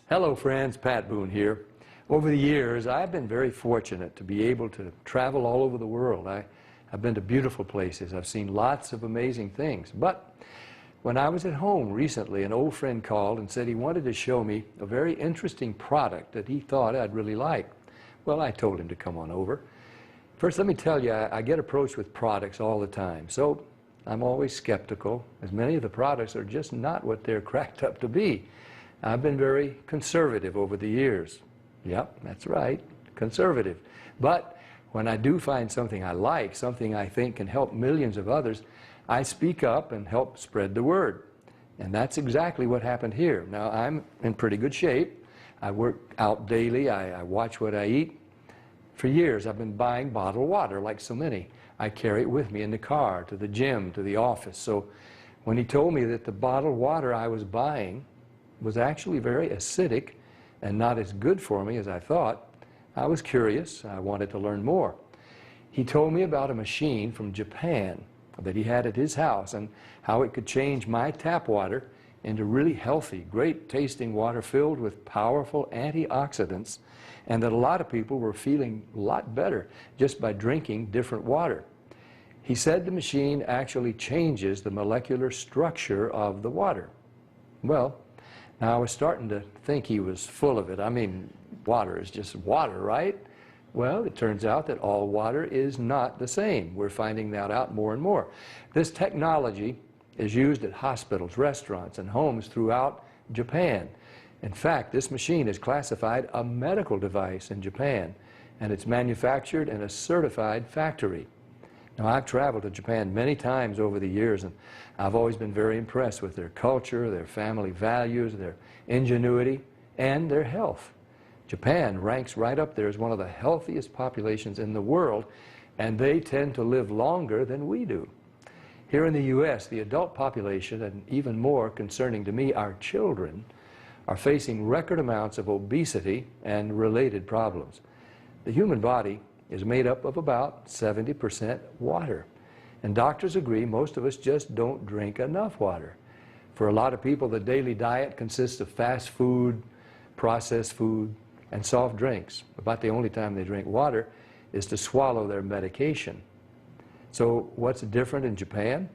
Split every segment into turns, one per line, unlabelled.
Hello friends, Pat Boone here. Over the years, I've been very fortunate to be able to travel all over the world. I've been to beautiful places. I've seen lots of amazing things. But when I was at home recently, an old friend called and said he wanted to show me a very interesting product that he thought I'd really like. Well, I told him to come on over. First, let me tell you, I get approached with products all the time. So I'm always skeptical, as many of the products are just not what they're cracked up to be. I've been very conservative over the years. Yep, that's right, conservative. But when I do find something I like, something I think can help millions of others, I speak up and help spread the word. And that's exactly what happened here. Now, I'm in pretty good shape. I work out daily. I watch what I eat. For years, I've been buying bottled water, like so many. I carry it with me in the car, to the gym, to the office. So when he told me that the bottled water I was buying was actually very acidic and not as good for me as I thought, I was curious. I wanted to learn more. He told me about a machine from Japan that he had at his house and how it could change my tap water into really healthy, great tasting water filled with powerful antioxidants, and that a lot of people were feeling a lot better just by drinking different water. He said the machine actually changes the molecular structure of the water. Well, now I was starting to think he was full of it. I mean, water is just water, right? Well, it turns out that all water is not the same. We're finding that out more and more. This technology is used at hospitals, restaurants, and homes throughout Japan. In fact, this machine is classified a medical device in Japan, and it's manufactured in a certified factory. Now, I've traveled to Japan many times over the years, and I've always been very impressed with their culture, their family values, their ingenuity, and their health. Japan ranks right up there as one of the healthiest populations in the world, and they tend to live longer than we do. Here in the U.S., the adult population, and even more concerning to me, our children, are facing record amounts of obesity and related problems. The human body is made up of about 70% water. And doctors agree most of us just don't drink enough water. For a lot of people, the daily diet consists of fast food, processed food, and soft drinks. About the only time they drink water is to swallow their medication. So what's different in Japan?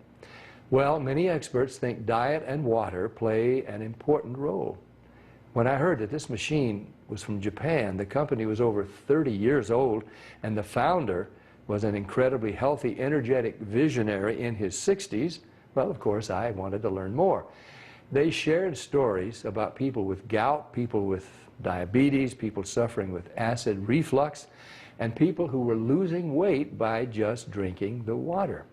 Well, many experts think diet and water play an important role. When I heard that this machine was from Japan, the company was over 30 years old, and the founder was an incredibly healthy, energetic visionary in his 60s, well, of course, I wanted to learn more. They shared stories about people with gout, people with diabetes, people suffering with acid reflux, and people who were losing weight by just drinking the water.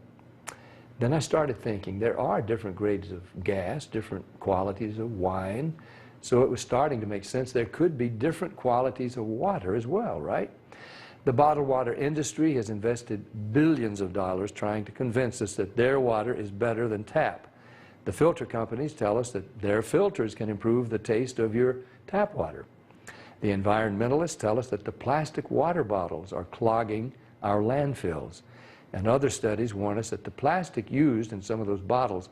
Then I started thinking there are different grades of gas, different qualities of wine, so it was starting to make sense there could be different qualities of water as well, right? The bottled water industry has invested billions of dollars trying to convince us that their water is better than tap. The filter companies tell us that their filters can improve the taste of your tap water. The environmentalists tell us that the plastic water bottles are clogging our landfills. And other studies warn us that the plastic used in some of those bottles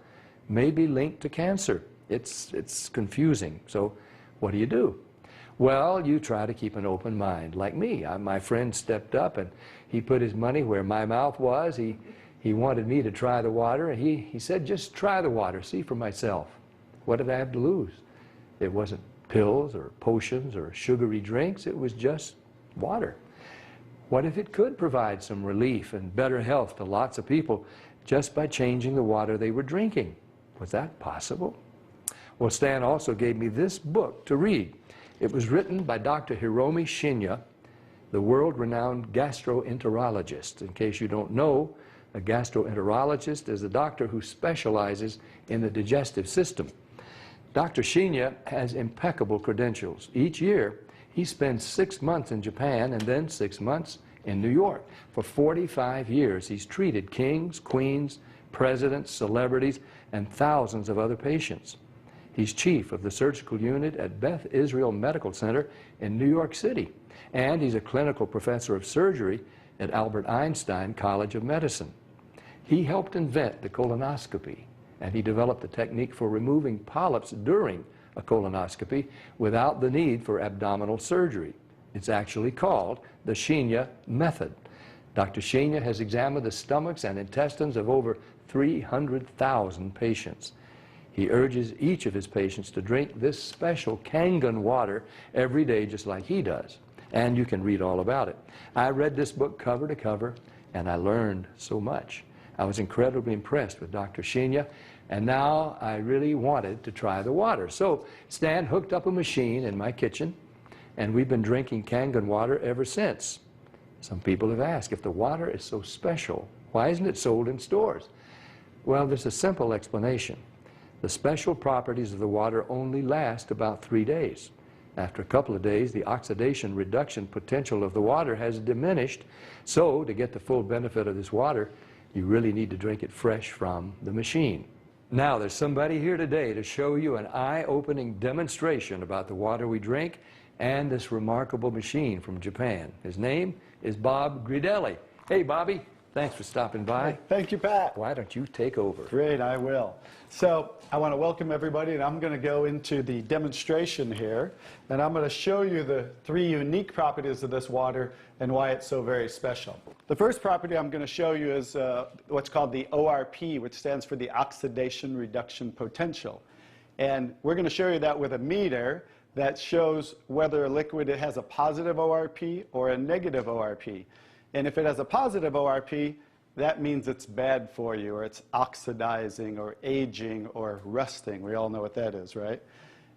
may be linked to cancer. It's confusing. So what do? Well, you try to keep an open mind. Like me, my friend stepped up and he put his money where my mouth was. He wanted me to try the water, and he said, just try the water, see for myself. What did I have to lose? It wasn't pills or potions or sugary drinks. It was just water. What if it could provide some relief and better health to lots of people just by changing the water they were drinking? Was that possible? Well, Stan also gave me this book to read. It was written by Dr. Hiromi Shinya, the world-renowned gastroenterologist. In case you don't know, a gastroenterologist is a doctor who specializes in the digestive system. Dr. Shinya has impeccable credentials. Each year, he spends 6 months in Japan and then 6 months in New York. For 45 years, he's treated kings, queens, presidents, celebrities, and thousands of other patients. He's chief of the surgical unit at Beth Israel Medical Center in New York City, and he's a clinical professor of surgery at Albert Einstein College of Medicine. He helped invent the colonoscopy, and he developed the technique for removing polyps during a colonoscopy without the need for abdominal surgery. It's actually called the Shinya method. Dr. Shinya has examined the stomachs and intestines of over 300,000 patients. He urges each of his patients to drink this special Kangen water every day just like he does. And you can read all about it. I read this book cover to cover, and I learned so much. I was incredibly impressed with Dr. Shinya, and now I really wanted to try the water. So Stan hooked up a machine in my kitchen, and we've been drinking Kangen water ever since. Some people have asked, if the water is so special, why isn't it sold in stores? Well, there's a simple explanation. The special properties of the water only last about 3 days. After a couple of days, the oxidation reduction potential of the water has diminished. So, to get the full benefit of this water, you really need to drink it fresh from the machine. Now, there's somebody here today to show you an eye-opening demonstration about the water we drink and this remarkable machine from Japan. His name is Bob Gridelli. Hey, Bobby. Thanks for stopping by.
Hey, thank you, Pat.
Why don't you take over?
Great, I will. So I want to welcome everybody, and I'm going to go into the demonstration here, and I'm going to show you the 3 unique properties of this water and why it's so very special. The first property I'm going to show you is what's called the ORP, which stands for the oxidation reduction potential. And we're going to show you that with a meter that shows whether a liquid has a positive ORP or a negative ORP. And if it has a positive ORP, that means it's bad for you, or it's oxidizing, or aging, or rusting. We all know what that is, right?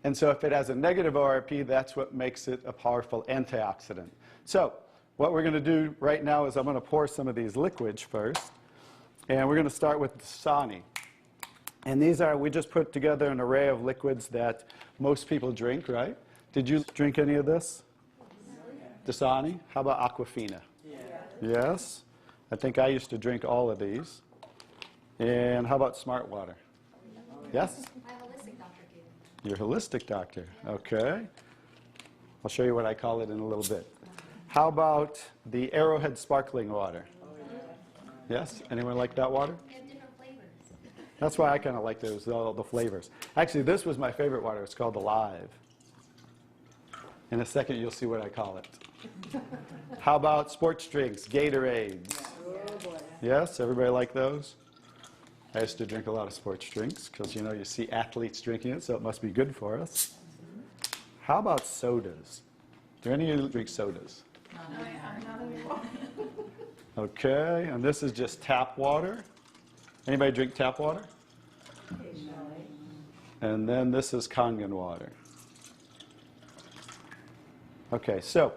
And so if it has a negative ORP, that's what makes it a powerful antioxidant. So what we're going to do right now is I'm going to pour some of these liquids first. And we're going to start with Dasani. And these are, we just put together an array of liquids that most people drink, right? Did you drink any of this? Dasani? How about Aquafina? Yes. I think I used to drink all of these. And how about Smart Water? Yes?
My holistic doctor gave it.
Your holistic doctor. Okay. I'll show you what I call it in a little bit. How about the Arrowhead Sparkling Water? Yes? Anyone like that water?
They have different flavors.
That's why I kind of like those, all the flavors. Actually, this was my favorite water. It's called Alive. In a second, you'll see what I call it. How about sports drinks, Gatorades? Yes, everybody like those? I used to drink a lot of sports drinks because, you know, you see athletes drinking it, so it must be good for us. How about sodas? Do any of you drink sodas? Okay, and this is just tap water. Anybody drink tap water? And then this is Kangen water. Okay, so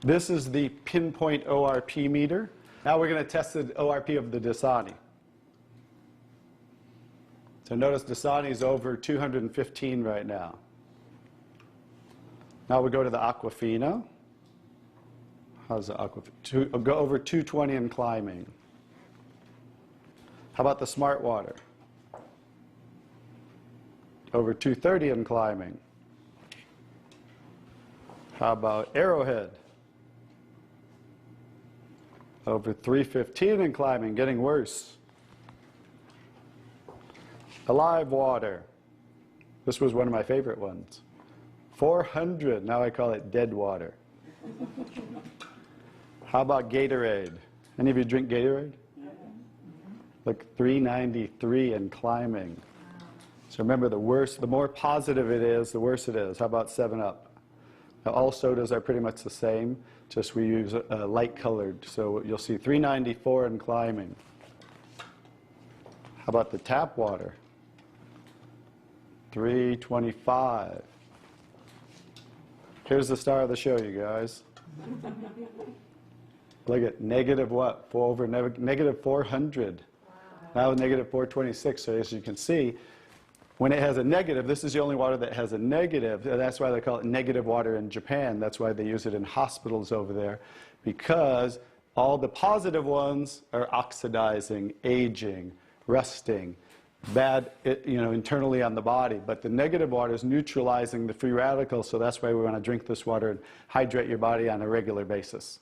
this is the pinpoint ORP meter. Now we're going to test the ORP of the Dasani. So notice Dasani is over 215 right now. Now we go to the Aquafina. How's the Aquafina? Go over 220 and climbing. How about the Smart Water? Over 230 and climbing. How about Arrowhead? Over 315 and climbing, getting worse. Alive Water. This was one of my favorite ones. 400, now I call it dead water. How about Gatorade? Any of you drink Gatorade? Look, 393 and climbing. So remember, the more positive it is, the worse it is. How about 7-Up? Now, all sodas are pretty much the same, just we use light colored. So you'll see 394 and climbing. How about the tap water? 325. Here's the star of the show, you guys. Look at negative what? Negative 400. Wow. Now negative 426. So as you can see, when it has a negative, this is the only water that has a negative. And that's why they call it negative water in Japan. That's why they use it in hospitals over there, because all the positive ones are oxidizing, aging, rusting, bad, internally on the body. But the negative water is neutralizing the free radicals, so that's why we want to drink this water and hydrate your body on a regular basis.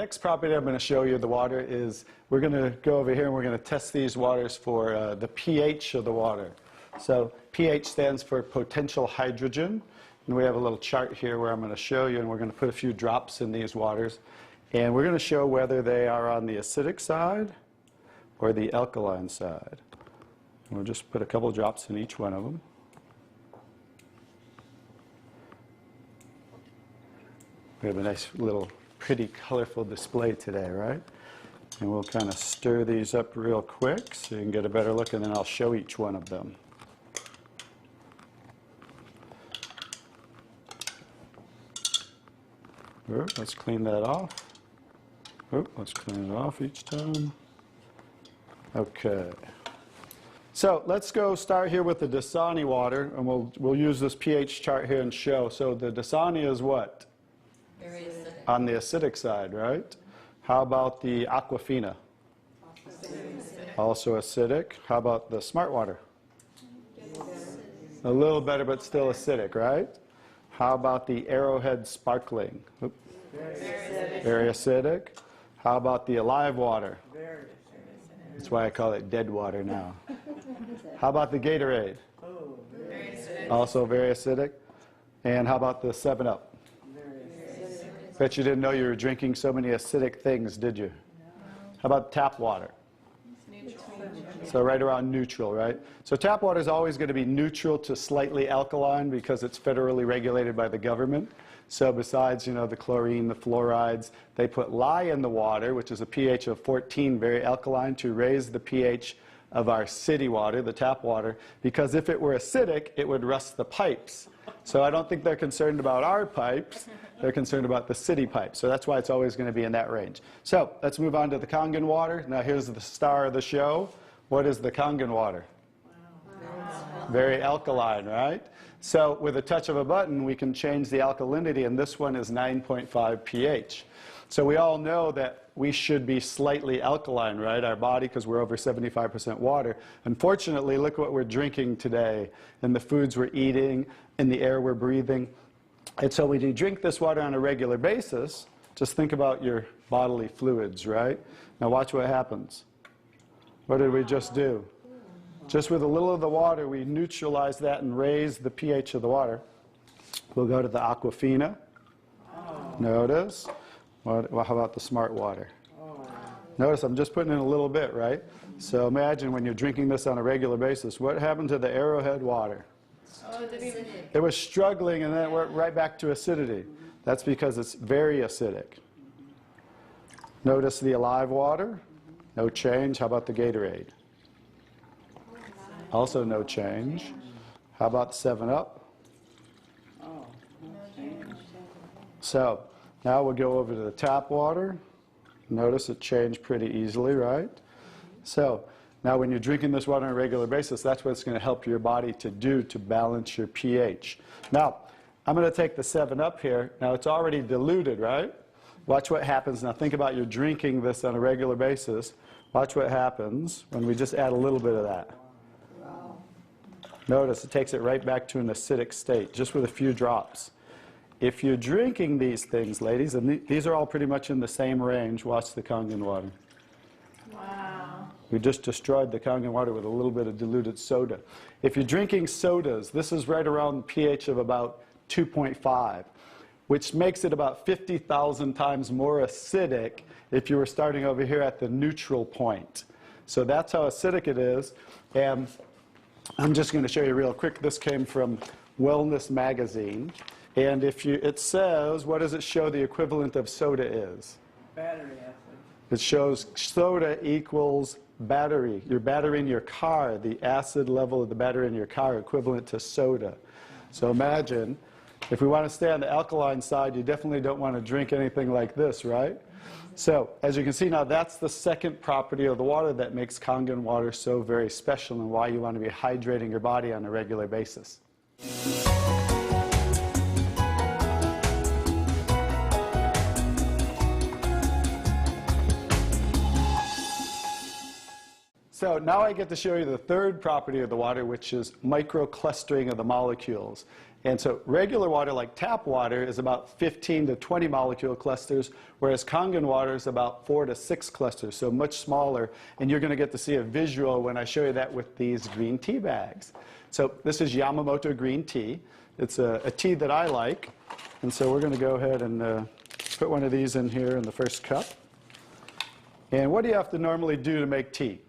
next property I'm going to show you, the water, is we're going to go over here and we're going to test these waters for the pH of the water. So pH stands for potential hydrogen. And we have a little chart here where I'm going to show you, and we're going to put a few drops in these waters. And we're going to show whether they are on the acidic side or the alkaline side. And we'll just put a couple drops in each one of them. We have a nice little pretty colorful display today, right? And we'll kind of stir these up real quick so you can get a better look, and then I'll show each one of them. Let's clean that off. Let's clean it off each time. Okay. So let's go start here with the Dasani water, and we'll use this pH chart here and show. So the Dasani is what?
Very acidic.
On the acidic side, right? How about the Aquafina? Also acidic. How about the Smart Water? A little better, but still acidic, right? How about the Arrowhead Sparkling? Oop. Very acidic. How about the Alive Water? That's why I call it dead water now. How about the Gatorade?
Very acidic.
Also very acidic. And how about the 7-Up? Bet you didn't know you were drinking so many acidic things, did you? How about tap water? So right around neutral, right? So tap water is always going to be neutral to slightly alkaline because it's federally regulated by the government. So besides, the chlorine, the fluorides, they put lye in the water, which is a pH of 14, very alkaline, to raise the pH of our city water, the tap water, because if it were acidic, it would rust the pipes. So I don't think they're concerned about our pipes. They're concerned about the city pipes. So that's why it's always going to be in that range. So let's move on to the Kangen water. Now here's the star of the show. What is the Kangen water? Very alkaline, right? So with a touch of a button, we can change the alkalinity, and this one is 9.5 pH. So we all know that we should be slightly alkaline, right? Our body, because we're over 75% water. Unfortunately, look what we're drinking today, and the foods we're eating, and the air we're breathing. And so when you drink this water on a regular basis, just think about your bodily fluids, right? Now watch what happens. What did we just do? Just with a little of the water, we neutralize that and raise the pH of the water. We'll go to the Aquafina. Notice. How about the Smart Water? Notice I'm just putting in a little bit, right? So imagine when you're drinking this on a regular basis, what happened to the Arrowhead water? It was struggling, and then it went right back to acidity. That's because it's very acidic. Notice the Alive Water. No change. How about the Gatorade? Also no change. How about the 7-Up? So now we'll go over to the tap water. Notice it changed pretty easily, right? So now when you're drinking this water on a regular basis, that's what it's going to help your body to do to balance your pH. Now, I'm going to take the 7-Up here. Now it's already diluted, right? Watch what happens. Now think about you're drinking this on a regular basis. Watch what happens when we just add a little bit of that. Notice it takes it right back to an acidic state, just with a few drops. If you're drinking these things, ladies, and these are all pretty much in the same range, watch the Kangen water.
Wow.
We just destroyed the Kangen water with a little bit of diluted soda. If you're drinking sodas, this is right around pH of about 2.5, which makes it about 50,000 times more acidic if you were starting over here at the neutral point. So that's how acidic it is. And I'm just going to show you real quick. This came from Wellness Magazine. And it says, what does it show the equivalent of soda is?
Battery acid.
It shows soda equals battery. Your battery in your car, the acid level of the battery in your car equivalent to soda. So imagine, if we want to stay on the alkaline side, you definitely don't want to drink anything like this, right? So as you can see now, that's the second property of the water that makes Kangen water so very special and why you want to be hydrating your body on a regular basis. So now I get to show you the third property of the water, which is microclustering of the molecules. And so regular water, like tap water, is about 15 to 20 molecule clusters, whereas Kangen water is about 4 to 6 clusters, so much smaller. And you're going to get to see a visual when I show you that with these green tea bags. So this is Yamamoto green tea. It's a tea that I like. And so we're going to go ahead and put one of these in here in the first cup. And what do you have to normally do to make tea?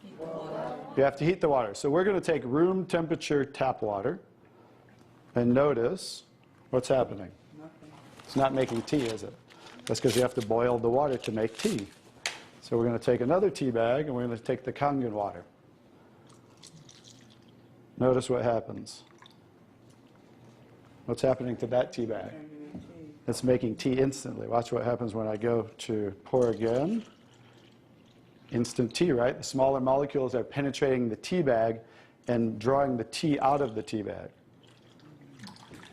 Heat the water.
You have to heat the water. So we're going to take room temperature tap water. And notice what's happening. It's not making tea, is it? That's because you have to boil the water to make tea. So we're going to take another tea bag, and we're going to take the Kangen water. Notice what happens. What's happening to that tea bag? It's making tea instantly. Watch what happens when I go to pour again. Instant tea, right? The smaller molecules are penetrating the tea bag and drawing the tea out of the tea bag.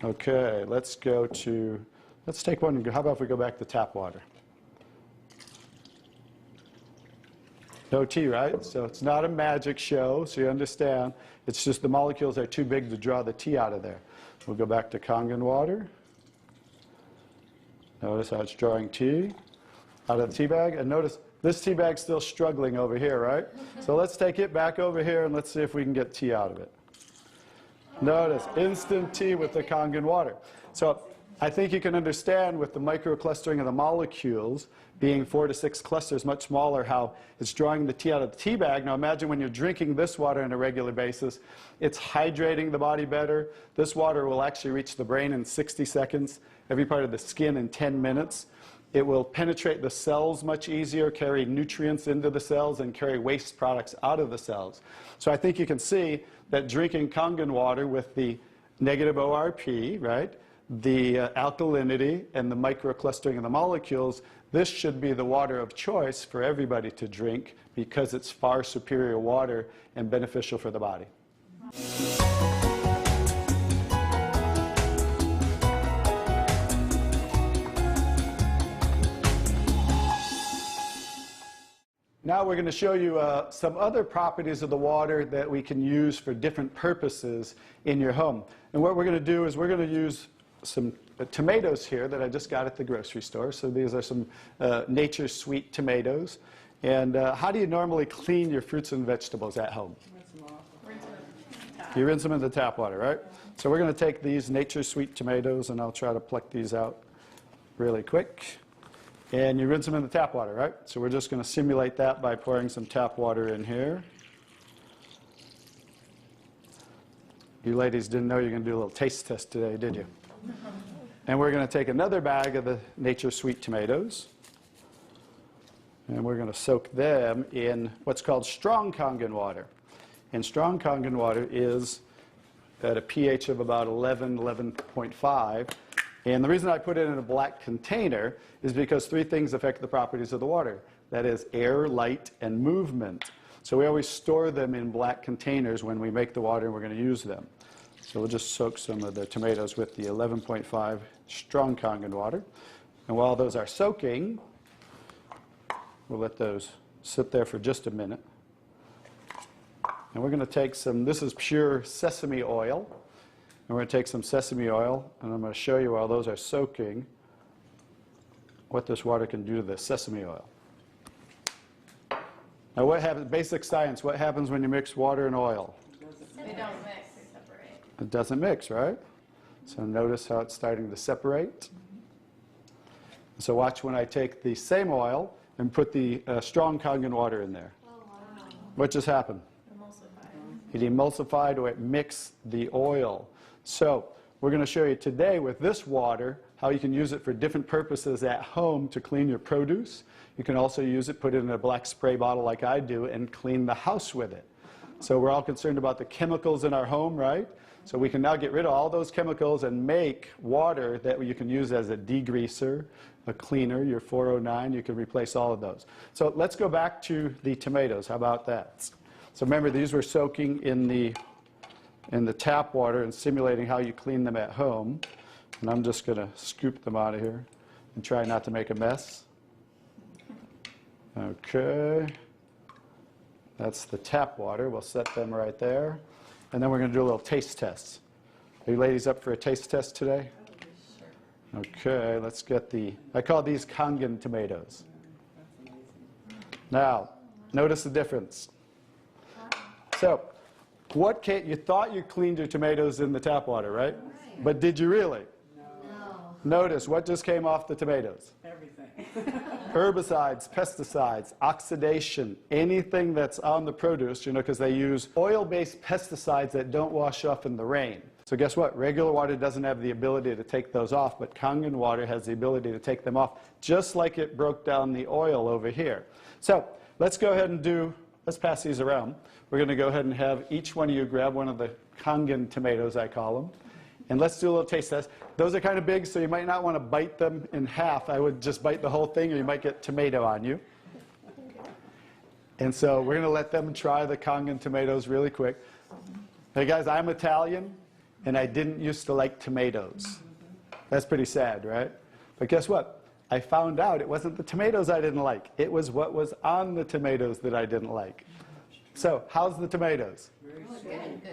Okay, let's take one. How about if we go back to tap water? No tea, right? So it's not a magic show, so you understand. It's just the molecules are too big to draw the tea out of there. We'll go back to Kangen water. Notice how it's drawing tea out of the tea bag. And notice this tea bag's still struggling over here, right? So let's take it back over here and let's see if we can get tea out of it. Notice, instant tea with the Kangen water. So I think you can understand with the microclustering of the molecules being 4 to 6 clusters, much smaller, how it's drawing the tea out of the tea bag. Now imagine when you're drinking this water on a regular basis, it's hydrating the body better. This water will actually reach the brain in 60 seconds, every part of the skin in 10 minutes. It will penetrate the cells much easier, carry nutrients into the cells, and carry waste products out of the cells. So I think you can see that drinking Kangen water with the negative ORP, right, the alkalinity, and the microclustering of the molecules, this should be the water of choice for everybody to drink because it's far superior water and beneficial for the body. Now we're going to show you some other properties of the water that we can use for different purposes in your home. And what we're going to do is we're going to use some tomatoes here that I just got at the grocery store. So these are some Nature's Sweet tomatoes. And how do you normally clean your fruits and vegetables at home? You rinse them in the tap water, right? So we're going to take these Nature's Sweet tomatoes, and I'll try to pluck these out really quick. And you rinse them in the tap water, right? So we're just going to simulate that by pouring some tap water in here. You ladies didn't know you were going to do a little taste test today, did you? And we're going to take another bag of the Nature's Sweet tomatoes. And we're going to soak them in what's called strong Kangen water. And strong Kangen water is at a pH of about 11, 11.5. And the reason I put it in a black container is because 3 things affect the properties of the water. That is air, light, and movement. So we always store them in black containers when we make the water and we're going to use them. So we'll just soak some of the tomatoes with the 11.5 strong Kangen water. And while those are soaking, we'll let those sit there for just a minute. And we're going to take some, this is pure sesame oil. And we're going to take some sesame oil, and I'm going to show you while those are soaking what this water can do to the sesame oil. Now what happens, basic science, what happens when you mix water and oil?
They don't mix, they separate.
It doesn't mix, right? So notice how it's starting to separate. So watch when I take the same oil and put the strong Kangen water in there.
Oh, wow.
What just happened?
Emulsified.
It emulsified or it mixed the oil. So we're going to show you today with this water how you can use it for different purposes at home to clean your produce. You can also use it, put it in a black spray bottle like I do, and clean the house with it. So we're all concerned about the chemicals in our home, right? So we can now get rid of all those chemicals and make water that you can use as a degreaser, a cleaner, your 409. You can replace all of those. So let's go back to the tomatoes. How about that? So remember, these were soaking in the tap water and simulating how you clean them at home. And I'm just going to scoop them out of here and try not to make a mess. Okay. That's the tap water. We'll set them right there. And then we're going to do a little taste test. Are you ladies up for a taste test today? Okay, let's get I call these Kangen tomatoes. Now, notice the difference. So, you thought you cleaned your tomatoes in the tap water, right? But did you really?
No.
Notice what just came off the tomatoes.
Everything.
Herbicides, pesticides, oxidation, anything that's on the produce, because they use oil-based pesticides that don't wash off in the rain. So guess what? Regular water doesn't have the ability to take those off, but Kangen water has the ability to take them off, just like it broke down the oil over here. So let's go ahead and let's pass these around. We're going to go ahead and have each one of you grab one of the Kangen tomatoes, I call them. And let's do a little taste test. Those are kind of big, so you might not want to bite them in half. I would just bite the whole thing, or you might get tomato on you. And so we're going to let them try the Kangen tomatoes really quick. Hey guys, I'm Italian, and I didn't used to like tomatoes. That's pretty sad, right? But guess what? I found out it wasn't the tomatoes I didn't like. It was what was on the tomatoes that I didn't like. So, how's the tomatoes?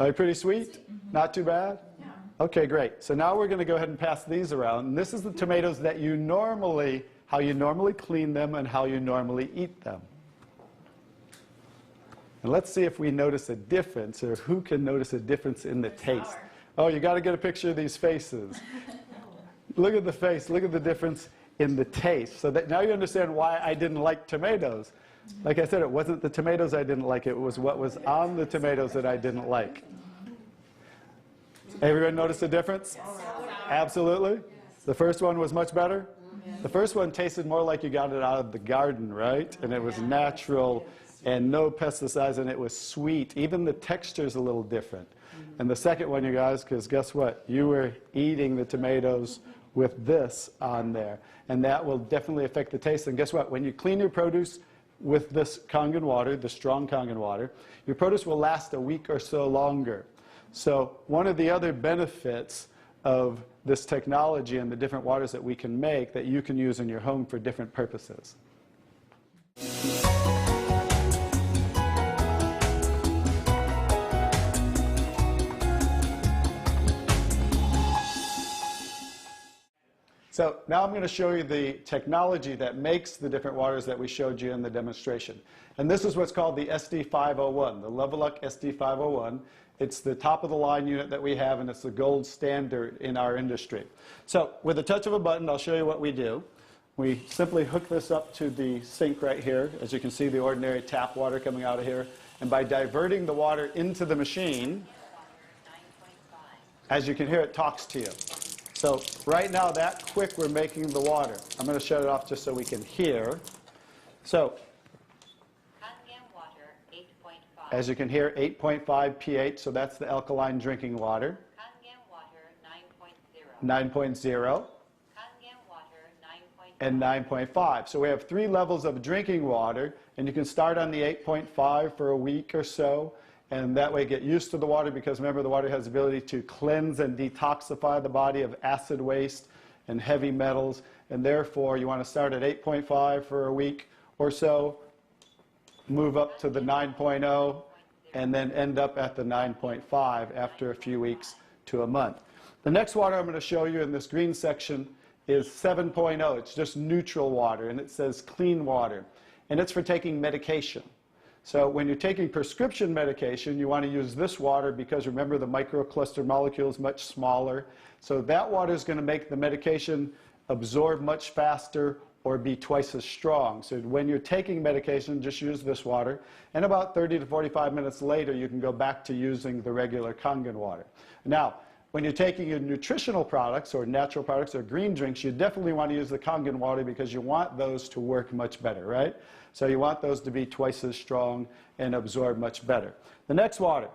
Are they pretty sweet? Not too bad?
Yeah.
Okay, great. So now we're going to go ahead and pass these around. And this is the tomatoes that how you normally clean them and how you normally eat them. And let's see if we notice a difference, or who can notice a difference in the taste.
Sour.
Oh, you got to get a picture of these faces. Look at the face. Look at the difference in the taste. So that now you understand why I didn't like tomatoes. Like I said, it wasn't the tomatoes I didn't like. It was what was on the tomatoes that I didn't like. Everyone notice the difference? Absolutely. The first one was much better. The first one tasted more like you got it out of the garden, right? And it was natural and no pesticides, and it was sweet. Even the texture's a little different. And the second one, you guys, because guess what? You were eating the tomatoes with this on there. And that will definitely affect the taste. And guess what? When you clean your produce with this Kangen water, the strong Kangen water, your produce will last a week or so longer. So one of the other benefits of this technology and the different waters that we can make that you can use in your home for different purposes. So now I'm going to show you the technology that makes the different waters that we showed you in the demonstration. And this is what's called the SD501, the Leveluck SD501. It's the top of the line unit that we have, and it's the gold standard in our industry. So with a touch of a button, I'll show you what we do. We simply hook this up to the sink right here. As you can see, the ordinary tap water coming out of here. And by diverting the water into the machine, as you can hear, it talks to you. So right now, that quick, we're making the water. I'm going to shut it off just so we can hear. So
Kangen water 8.5.
as you can hear, 8.5 pH, so that's the alkaline drinking water.
Kangen water 9.0.
9.0
Kangen water 9.5.
and 9.5. So we have 3 levels of drinking water, and you can start on the 8.5 for a week or so. And that way get used to the water, because remember, the water has the ability to cleanse and detoxify the body of acid waste and heavy metals. And therefore, you want to start at 8.5 for a week or so, move up to the 9.0, and then end up at the 9.5 after a few weeks to a month. The next water I'm going to show you in this green section is 7.0. It's just neutral water, and it says clean water. And it's for taking medication. So when you're taking prescription medication, you want to use this water because, remember, the microcluster molecule is much smaller. So that water is going to make the medication absorb much faster or be twice as strong. So when you're taking medication, just use this water. And about 30 to 45 minutes later, you can go back to using the regular Kangen water. Now, when you're taking your nutritional products or natural products or green drinks, you definitely want to use the Kangen water because you want those to work much better, right? So you want those to be twice as strong and absorb much better. The next water.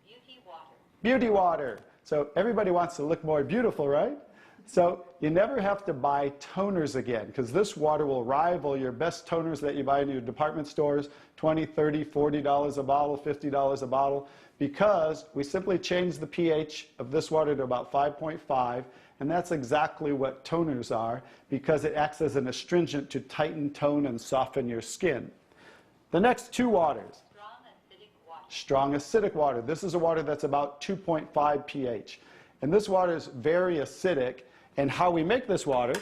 Beauty water.
Beauty water. So everybody wants to look more beautiful, right? So you never have to buy toners again, because this water will rival your best toners that you buy in your department stores, $20, $30, $40 a bottle, $50 a bottle, because we simply change the pH of this water to about 5.5, and that's exactly what toners are, because it acts as an astringent to tighten, tone, and soften your skin. The next 2 waters.
Strong
strong acidic water. This is a water that's about 2.5 pH. And this water is very acidic. And how we make this water?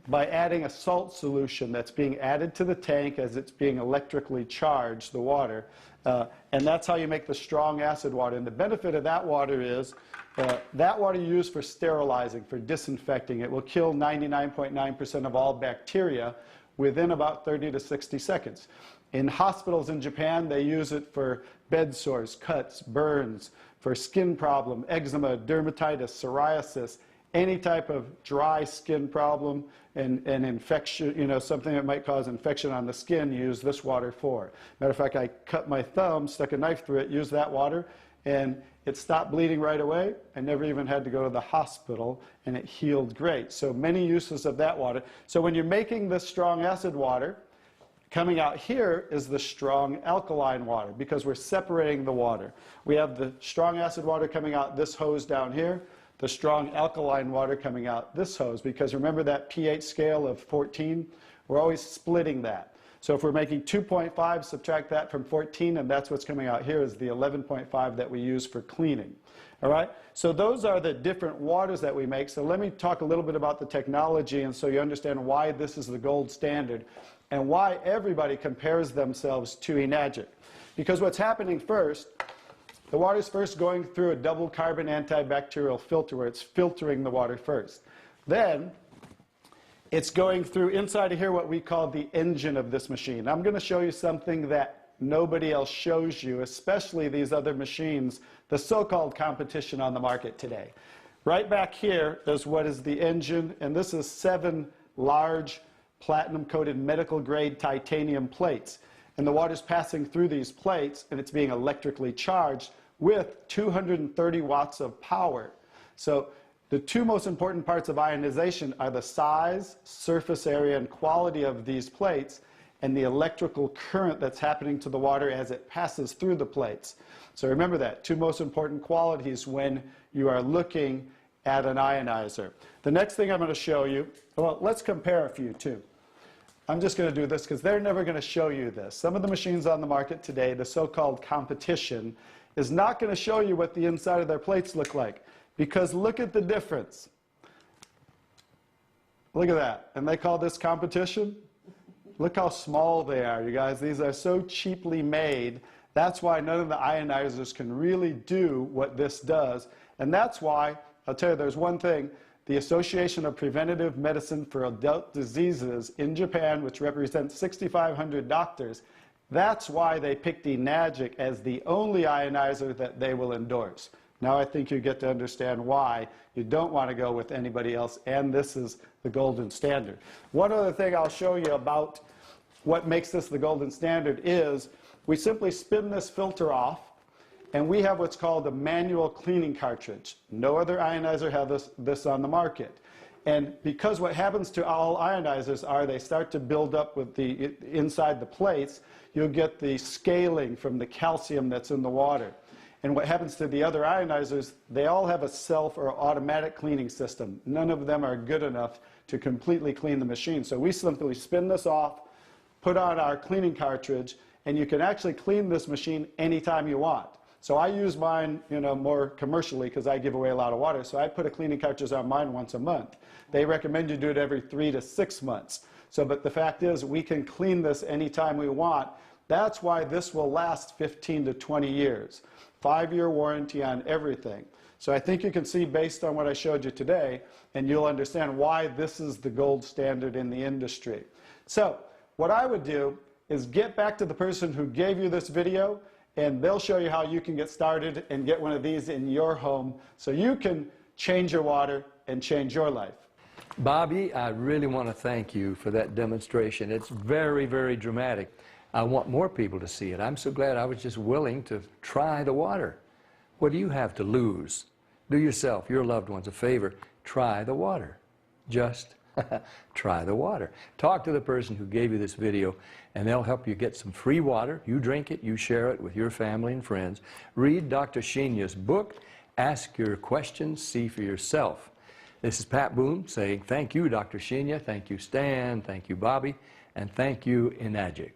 By adding a salt solution that's being added to the tank as it's being electrically charged, the water. And that's how you make the strong acid water. And the benefit of that water is that water you use for sterilizing, for disinfecting. It will kill 99.9% of all bacteria within about 30 to 60 seconds. In hospitals in Japan, they use it for bed sores, cuts, burns, for skin problem, eczema, dermatitis, psoriasis, any type of dry skin problem and infection, you know, something that might cause infection on the skin, use this water for. Matter of fact, I cut my thumb, stuck a knife through it, used that water, and it stopped bleeding right away. I never even had to go to the hospital, and it healed great. So many uses of that water. So when you're making this strong acid water, coming out here is the strong alkaline water, because we're separating the water. We have the strong acid water coming out this hose down here, the strong alkaline water coming out this hose, because remember that pH scale of 14? We're always splitting that. So if we're making 2.5, subtract that from 14, and that's what's coming out here is the 11.5 that we use for cleaning. All right? So those are the different waters that we make. So let me talk a little bit about the technology, and so you understand why this is the gold standard and why everybody compares themselves to Enagic. Because what's happening first, the water's first going through a double carbon antibacterial filter where it's filtering the water first. Then it's going through inside of here what we call the engine of this machine. I'm going to show you something that nobody else shows you, especially these other machines, the so-called competition on the market today. Right back here is what is the engine, and this is 7 large platinum-coated medical-grade titanium plates. And the water's passing through these plates, and it's being electrically charged with 230 watts of power. So the two most important parts of ionization are the size, surface area, and quality of these plates, and the electrical current that's happening to the water as it passes through the plates. So remember that, two most important qualities when you are looking at an ionizer. The next thing I'm going to show you, well, let's compare a few too. I'm just going to do this because they're never going to show you this. Some of the machines on the market today, the so-called competition, is not going to show you what the inside of their plates look like. Because look at the difference. Look at that. And they call this competition? Look how small they are, you guys. These are so cheaply made. That's why none of the ionizers can really do what this does. And that's why, I'll tell you, there's one thing. The Association of Preventive Medicine for Adult Diseases in Japan, which represents 6,500 doctors, that's why they picked Enagic as the only ionizer that they will endorse. Now I think you get to understand why you don't want to go with anybody else, and this is the golden standard. One other thing I'll show you about what makes this the golden standard is we simply spin this filter off, and we have what's called a manual cleaning cartridge. No other ionizer has this on the market. And because what happens to all ionizers are they start to build up with the inside the plates, you'll get the scaling from the calcium that's in the water. And what happens to the other ionizers, they all have a self or automatic cleaning system. None of them are good enough to completely clean the machine. So we simply spin this off, put on our cleaning cartridge, and you can actually clean this machine anytime you want. So I use mine, more commercially because I give away a lot of water. So I put a cleaning cartridge on mine once a month. They recommend you do it every 3 to 6 months. So, but the fact is, we can clean this anytime we want. That's why this will last 15 to 20 years. 5-year warranty on everything. So I think you can see based on what I showed you today, and you'll understand why this is the gold standard in the industry. So what I would do is get back to the person who gave you this video, and they'll show you how you can get started and get one of these in your home so you can change your water and change your life.
Bobby, I really want to thank you for that demonstration. It's very, very dramatic. I want more people to see it. I'm so glad I was just willing to try the water. What do you have to lose? Do yourself, your loved ones a favor. Try the water. Just try the water. Talk to the person who gave you this video, and they'll help you get some free water. You drink it, you share it with your family and friends. Read Dr. Shinya's book. Ask your questions, see for yourself. This is Pat Boone saying thank you, Dr. Shinya. Thank you, Stan. Thank you, Bobby. And thank you, Enagic.